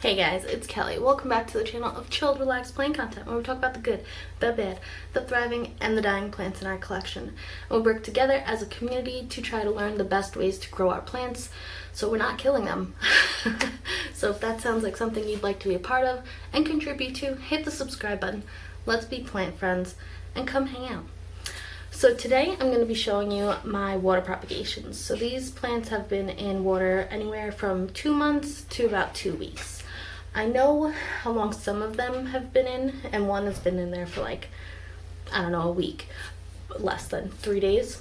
Hey guys, it's Kelly. Welcome back to the channel of chilled, relaxed plant content where we talk about the good, the bad, the thriving, and the dying plants in our collection. And we work together as a community to try to learn the best ways to grow our plants so we're not killing them. So if that sounds like something you'd like to be a part of and contribute to, hit the subscribe button. Let's be plant friends and come hang out. So today I'm going to be showing you my water propagations. So these plants have been in water anywhere from 2 months to about 2 weeks. I know how long some of them have been in, and one has been in there for like, I don't know, a week, less than 3 days.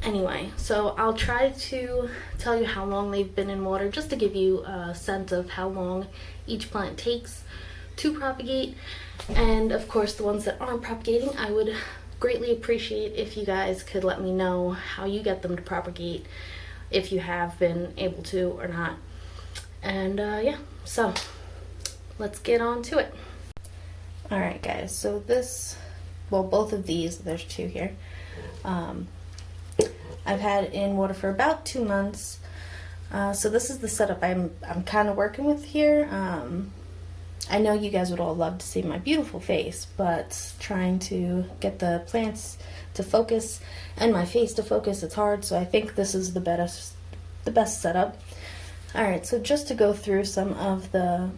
Anyway, so I'll try to tell you how long they've been in water just to give you a sense of how long each plant takes to propagate. And of course, the ones that aren't propagating, I would greatly appreciate if you guys could let me know how you get them to propagate, if you have been able to or not. And yeah, so let's get on to it. All right, guys, so both of these, there's two here, I've had in water for about 2 months. So this is the setup I'm kind of working with here. I know you guys would all love to see my beautiful face, but trying to get the plants to focus and my face to focus, it's hard. So I think this is the best setup. All right, so just to go through some of the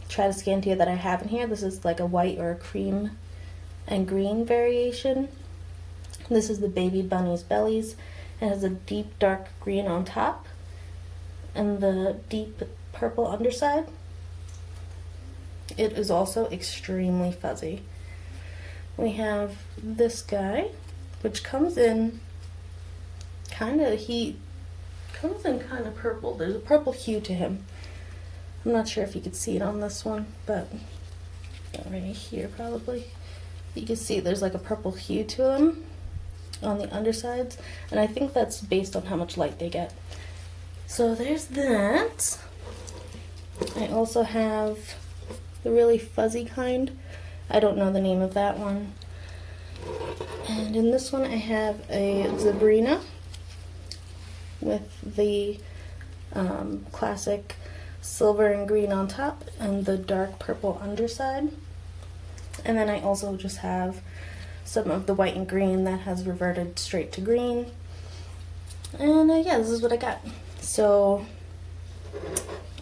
tradiscantia that I have in here, this is like a white or a cream and green variation. This is the baby bunny's bellies. It has a deep dark green on top and the deep purple underside. It is also extremely fuzzy. We have this guy, which comes in kind of purple. There's a purple hue to him. I'm not sure if you could see it on this one, but right here probably. You can see there's like a purple hue to them on the undersides, and I think that's based on how much light they get. So there's that. I also have the really fuzzy kind. I don't know the name of that one. And in this one I have a Zebrina with the classic silver and green on top and the dark purple underside. And then I also just have some of the white and green that has reverted straight to green. And yeah, this is what I got. So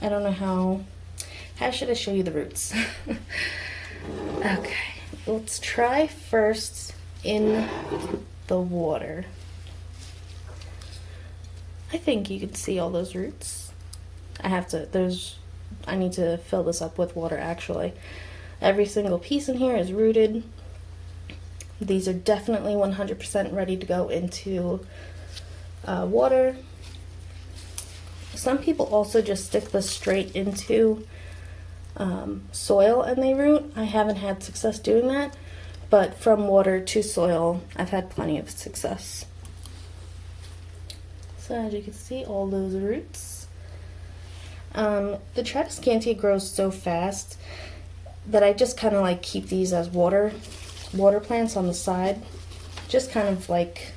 I don't know how should I show you the roots? Okay, let's try first in the water. I think you can see all those roots. I need to fill this up with water actually. Every single piece in here is rooted. These are definitely 100% ready to go into water. Some people also just stick this straight into soil and they root. I haven't had success doing that, but from water to soil, I've had plenty of success. So as you can see, all those roots. The tradiscantia grows so fast that I just kind of like keep these as water plants on the side, just kind of like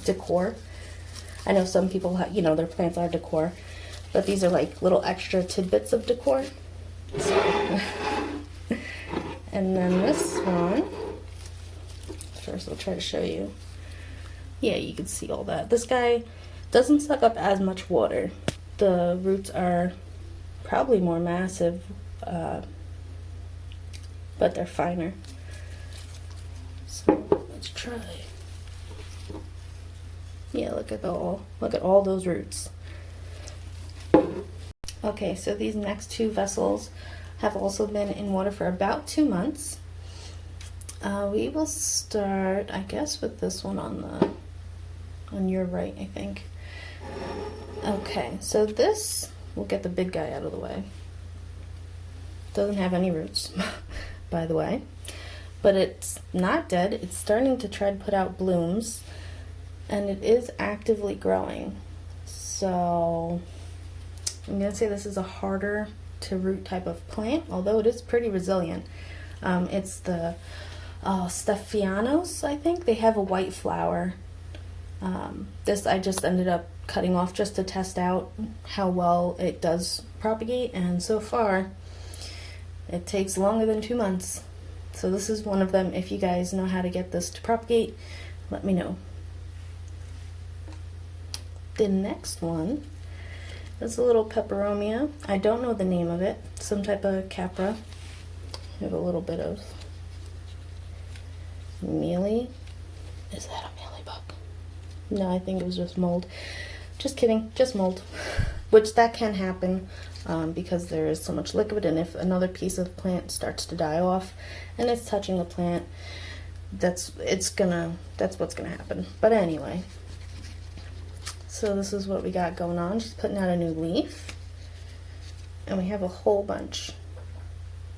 decor. I know some people have, their plants are decor, but these are like little extra tidbits of decor. So, and then this one, first I'll try to show you. Yeah, you can see all that. This guy doesn't suck up as much water. The roots are probably more massive, but they're finer. So let's try. Yeah, look at all those roots. Okay, so these next two vessels have also been in water for about 2 months. We will start, I guess, with this one on your right, I think. Okay, so this, we'll get the big guy out of the way. Doesn't have any roots, by the way. But it's not dead. It's starting to try to put out blooms, and it is actively growing. So I'm going to say this is a harder to root type of plant, although it is pretty resilient. It's the Stephanos, I think. They have a white flower. This I just ended up cutting off just to test out how well it does propagate, and so far it takes longer than 2 months. So this is one of them. If you guys know how to get this to propagate, let me know. The next one is a little Peperomia. I don't know the name of it. Some type of capra. I have a little bit of mealy. Is that a mealybug? No, I think it was just mold. Just kidding, just mold. Which that can happen because there is so much liquid, and if another piece of plant starts to die off and it's touching the plant, that's what's gonna happen. But anyway, so this is what we got going on. She's putting out a new leaf, and we have a whole bunch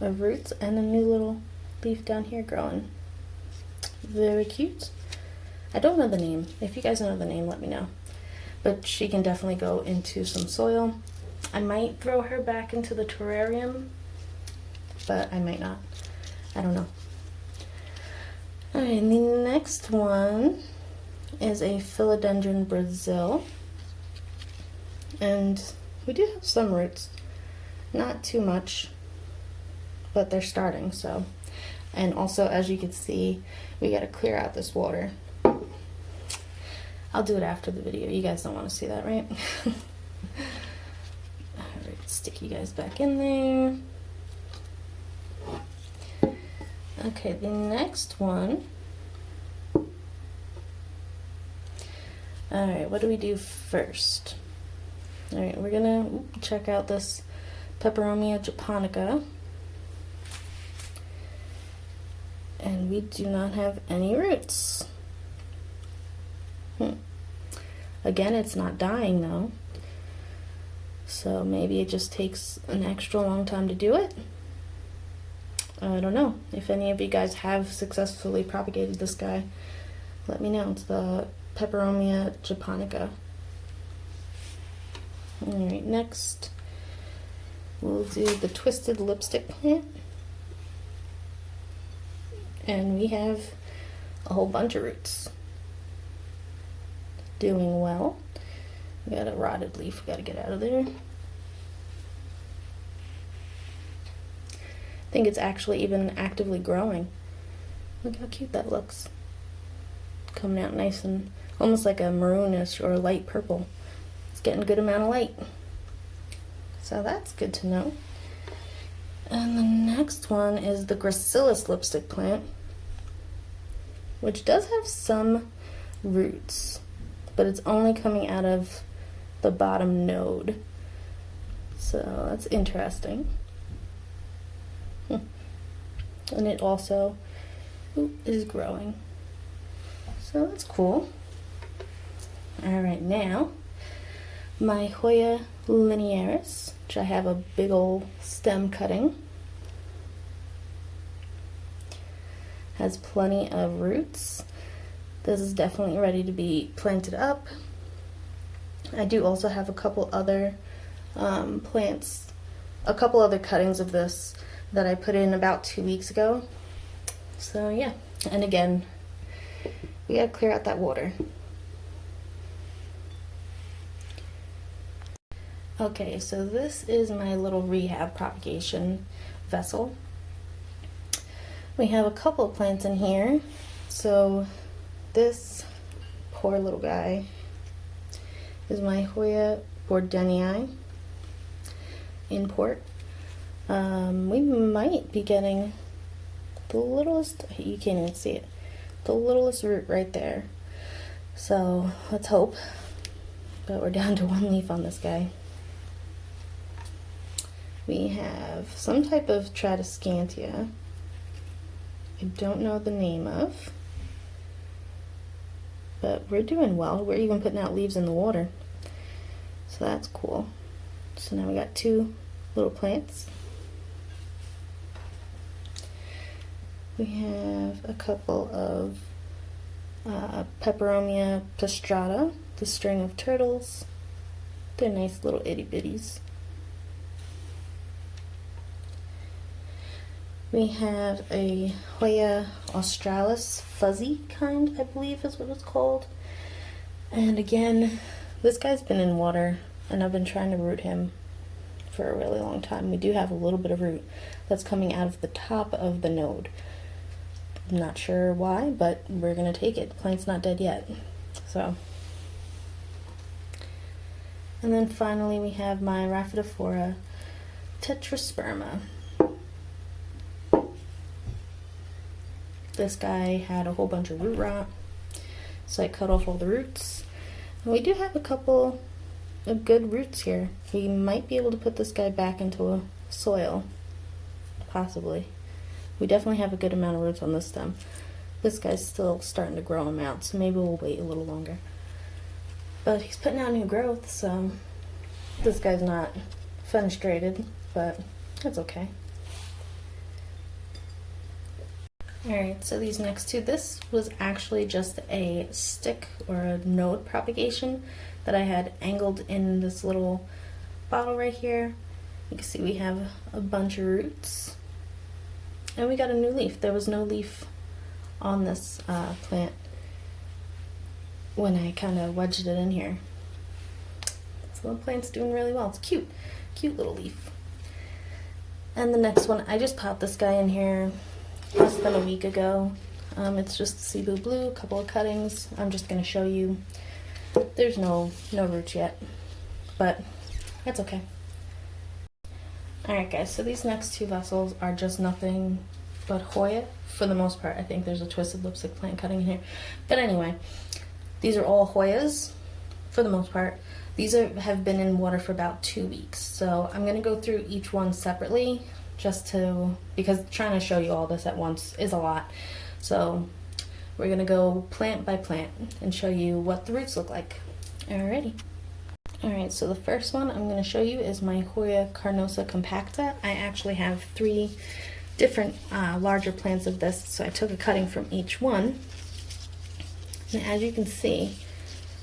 of roots and a new little leaf down here growing. Very cute. I don't know the name. If you guys know the name, let me know. But she can definitely go into some soil. I might throw her back into the terrarium, but I might not. I don't know. Alright, and the next one is a Philodendron Brazil. And we do have some roots. Not too much, but they're starting, so. And also, as you can see, we gotta clear out this water. I'll do it after the video. You guys don't want to see that, right? Alright, stick you guys back in there. Okay, the next one. Alright, what do we do first? Alright, we're gonna check out this Peperomia Japonica. And we do not have any roots. Again, it's not dying though, so maybe it just takes an extra long time to do it. I don't know. If any of you guys have successfully propagated this guy, let me know. It's the Peperomia Japonica. Alright, next we'll do the twisted lipstick plant. And we have a whole bunch of roots. Doing well. We got a rotted leaf we gotta get out of there. I think it's actually even actively growing. Look how cute that looks. Coming out nice and almost like a maroonish or a light purple. It's getting a good amount of light. So that's good to know. And the next one is the Gracilis lipstick plant, which does have some roots, but it's only coming out of the bottom node. So that's interesting. And it also is growing. So that's cool. Alright, now my Hoya Linearis, which I have a big old stem cutting. Has plenty of roots. This is definitely ready to be planted up. I do also have a couple other plants, a couple other cuttings of this that I put in about 2 weeks ago. So yeah, and again, we gotta clear out that water. Okay, so this is my little rehab propagation vessel. We have a couple of plants in here. So this poor little guy is my Hoya Bordenii import. We might be getting the littlest, you can't even see it, the littlest root right there. So let's hope. But we're down to one leaf on this guy. We have some type of tradiscantia. I don't know the name of, but we're doing well. We're even putting out leaves in the water, so that's cool. So now we got 2 little plants. We have a couple of Peperomia prostrata, the string of turtles. They're nice little itty bitties. We have a Hoya Australis fuzzy kind, I believe is what it's called. And again, this guy's been in water, and I've been trying to root him for a really long time. We do have a little bit of root that's coming out of the top of the node. I'm not sure why, but we're gonna take it. The plant's not dead yet. So, and then finally we have my Raphidophora Tetrasperma. This guy had a whole bunch of root rot, so I cut off all the roots. And we do have a couple of good roots here. We might be able to put this guy back into a soil, possibly. We definitely have a good amount of roots on this stem. This guy's still starting to grow them out, so maybe we'll wait a little longer. But he's putting out new growth, so this guy's not fenestrated, but that's okay. Alright, so these next two, this was actually just a stick or a node propagation that I had angled in this little bottle right here. You can see we have a bunch of roots. And we got a new leaf. There was no leaf on this plant when I kind of wedged it in here. So the plant's doing really well. It's cute. Cute little leaf. And the next one, I just popped this guy in here less than a week ago. It's just Cebu blue, a couple of cuttings. I'm just going to show you. There's no roots yet, but that's okay. Alright guys, so these next two vessels are just nothing but Hoya for the most part. I think there's a twisted lipstick plant cutting in here. But anyway, these are all Hoyas for the most part. These have been in water for about 2 weeks. So I'm going to go through each one separately because trying to show you all this at once is a lot. So we're going to go plant by plant and show you what the roots look like. Alrighty. Alright, so the first one I'm going to show you is my Hoya Carnosa compacta. I actually have 3 different larger plants of this, so I took a cutting from each one. And as you can see,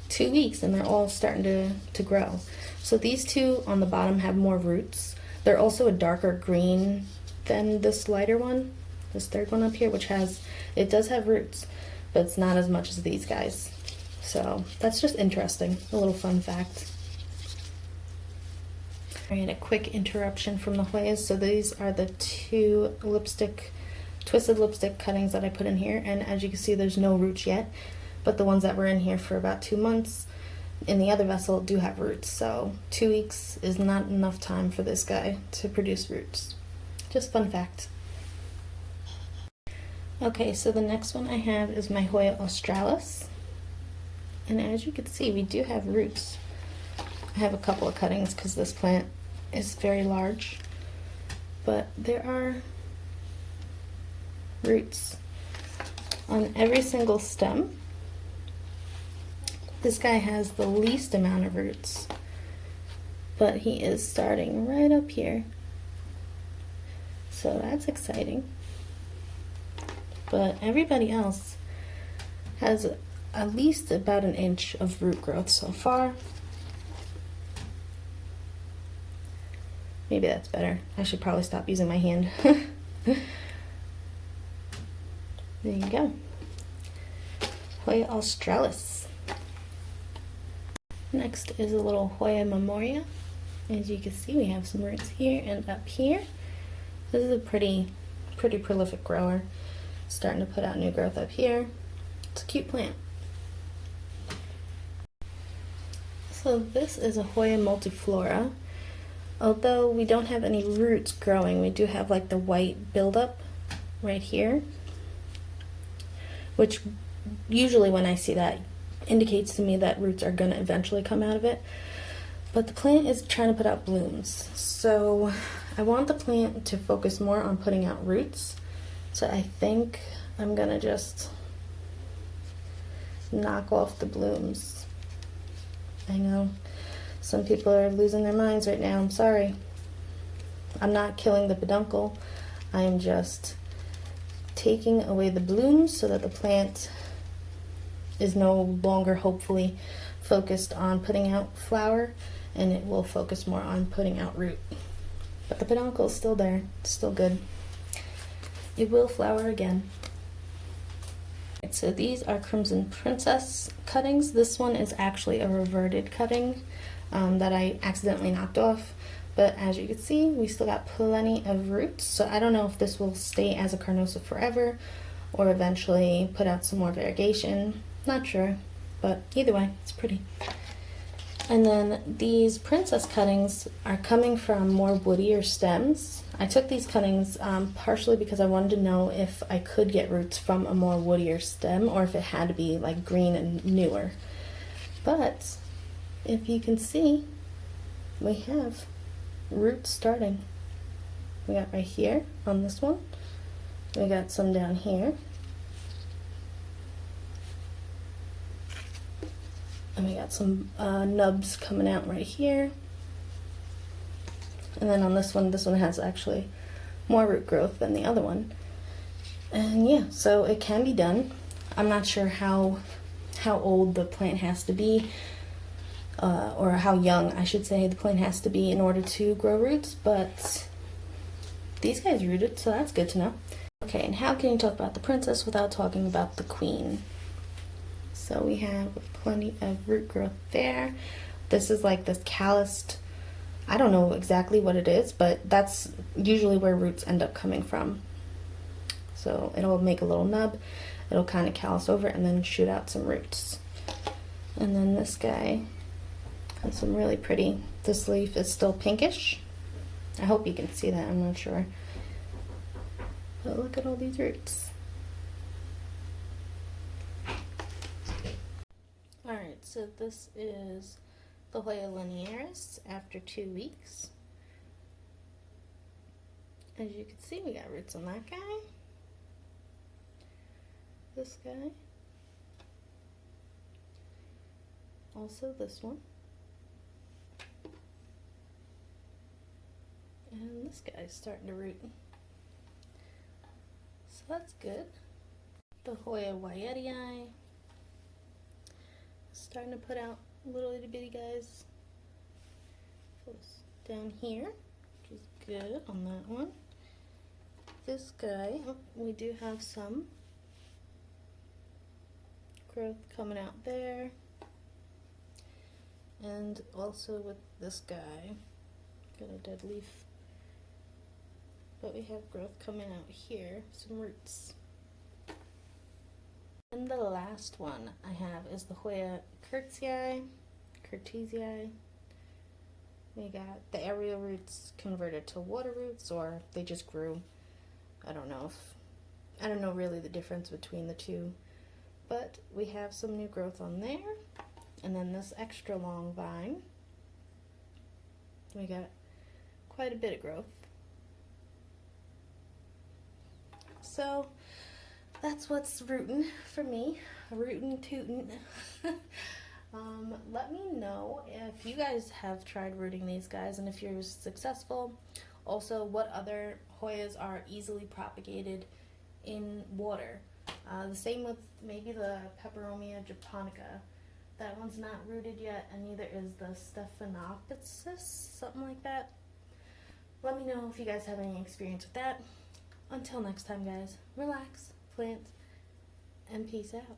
2 weeks and they're all starting to grow. So these two on the bottom have more roots. They're also a darker green than this lighter one, this third one up here, which it does have roots, but it's not as much as these guys. So that's just interesting, a little fun fact. Alright, a quick interruption from the Hoyas. So these are the 2 twisted lipstick cuttings that I put in here, and as you can see there's no roots yet, but the ones that were in here for about 2 months in the other vessel do have roots, so 2 weeks is not enough time for this guy to produce roots. Just fun fact. Okay, so the next one I have is my Hoya Australis, and as you can see we do have roots. I have a couple of cuttings because this plant is very large, but there are roots on every single stem. This guy has the least amount of roots, but he is starting right up here, so that's exciting. But everybody else has at least about 1 inch of root growth so far. Maybe that's better. I should probably stop using my hand. There you go. Hoya Australis. Next is a little Hoya Memorial. As you can see, we have some roots here and up here. This is a pretty prolific grower. Starting to put out new growth up here. It's a cute plant. So this is a Hoya Multiflora. Although we don't have any roots growing, we do have like the white buildup right here, which usually when I see that indicates to me that roots are going to eventually come out of it. But the plant is trying to put out blooms, so I want the plant to focus more on putting out roots. So I think I'm going to just knock off the blooms. I know some people are losing their minds right now. I'm sorry. I'm not killing the peduncle. I am just taking away the blooms so that the plant is no longer hopefully focused on putting out flower, and it will focus more on putting out root. But the peduncle is still there. It's still good. It will flower again. So these are Crimson Princess cuttings. This one is actually a reverted cutting that I accidentally knocked off, But as you can see, we still got plenty of roots. So I don't know if this will stay as a Carnosa forever or eventually put out some more variegation. Not sure, but either way, it's pretty. And then these princess cuttings are coming from more woodier stems. I took these cuttings partially because I wanted to know if I could get roots from a more woodier stem or if it had to be like green and newer. But if you can see, we have roots starting. We got right here on this one. We got some down here. And we got some nubs coming out right here. And then on this one has actually more root growth than the other one. And yeah, so it can be done. I'm not sure how old the plant has to be, or how young, I should say, the plant has to be in order to grow roots, but these guys rooted, so that's good to know. Okay, and how can you talk about the princess without talking about the queen? So we have plenty of root growth there. This is like this calloused, I don't know exactly what it is, but that's usually where roots end up coming from. So it'll make a little nub, it'll kind of callus over and then shoot out some roots. And then this guy has some really pretty, this leaf is still pinkish. I hope you can see that, I'm not sure. But look at all these roots. Alright, so this is the Hoya Linearis after 2 weeks. As you can see, we got roots on that guy. This guy. Also this one. And this guy's starting to root. So that's good. The Hoya Eye. Starting to put out little itty bitty guys down here, which is good on that one. This guy, oh, we do have some growth coming out there, and also with this guy, got a dead leaf, but we have growth coming out here, some roots. And the last one I have is the Hoya Curtsy Eye. We got the aerial roots converted to water roots, or they just grew. I don't know really the difference between the two, but we have some new growth on there. And then this extra long vine, we got quite a bit of growth. So that's what's rootin' for me, rootin' tootin'. Let me know if you guys have tried rooting these guys and if you're successful. Also, what other Hoyas are easily propagated in water. The same with maybe the Peperomia Japonica. That one's not rooted yet, and neither is the Stephanopsis, something like that. Let me know if you guys have any experience with that. Until next time, guys, relax, plant, and peace out.